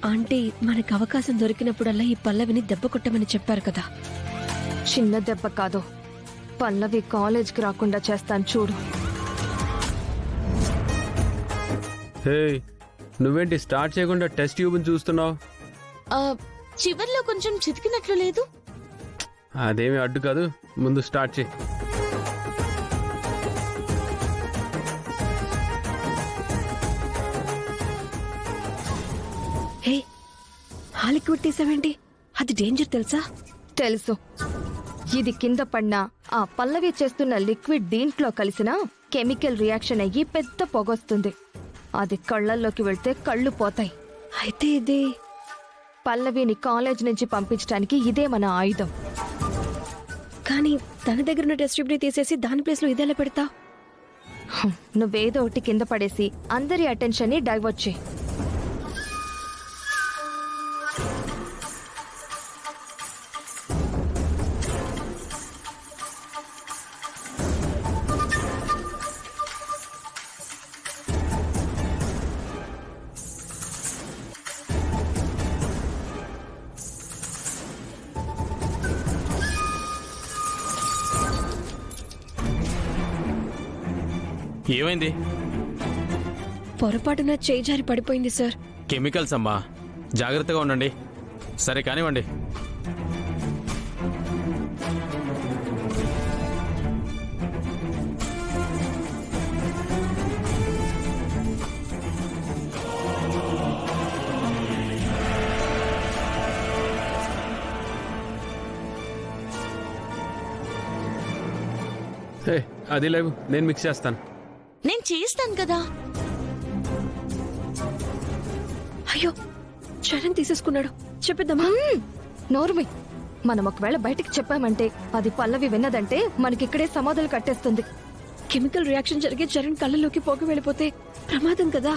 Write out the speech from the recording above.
Aunty మనకు అవకాశం దొరికినప్పుడల్లా ఈ పల్లవిని దెబ్బ కొట్టమని చెప్పారు కదా. చిన్న దెబ్బ కాదు, పల్లవి కాలేజ్కి రాకుండా చేస్తాను చూడు. హే, నువ్వేంటి స్టార్ట్ చేయకుండా టెస్ట్ ట్యూబ్ని చూస్తున్నావు? చివర్లో కొంచెం చితికినట్లు లేదు? అదేమి అడ్డు కాదు, ముందు స్టార్ట్ చేయి. హే, ఆ లిక్విడ్ తీసావేంటి? అది డేంజర్ తెలుసా? తెలుసు. ఇది కింద పడినా ఆ పల్లవి చేస్తున్న లిక్విడ్ దీంట్లో కలిసిన కెమికల్ రియాక్షన్ అయ్యి పెద్ద పొగొస్తుంది. అది కళ్ళల్లోకి వెళ్తే కళ్ళు పోతాయి. అయితే ఇది పల్లవిని కాలేజ్ నుంచి పంపించడానికి ఇదే మన ఆయుధం. కానీ తన దగ్గర ఉన్న టెస్ట్ ట్యూబ్ ని తీసేసి దాని ప్లేస్ లో ఇదేలా పెడతా? నువ్వేదో ఒకటి కింద పడేసి అందరి అటెన్షన్ ని డైవర్ట్ చేయి. ఏమైంది? పొరపాటున చేయి జారి పడిపోయింది సార్. కెమికల్స్ అమ్మా, జాగ్రత్తగా ఉండండి. సరే కానివ్వండి. హే, అది లేవు, నేను మిక్స్ చేస్తాను. నేను చేస్తాను కదా. అయ్యో, చరణ్ తీసేసుకున్నాడు. చెప్పేద్దామా? నోర్మి, మనం ఒకవేళ బయటికి చెప్పామంటే అది పల్లవి విన్నదంటే మనకిక్కడే సమాధులు కట్టేస్తుంది. కెమికల్ రియాక్షన్ జరిగి చరణ్ కళ్ళలోకి పొగ వెళ్ళిపోతే ప్రమాదం కదా.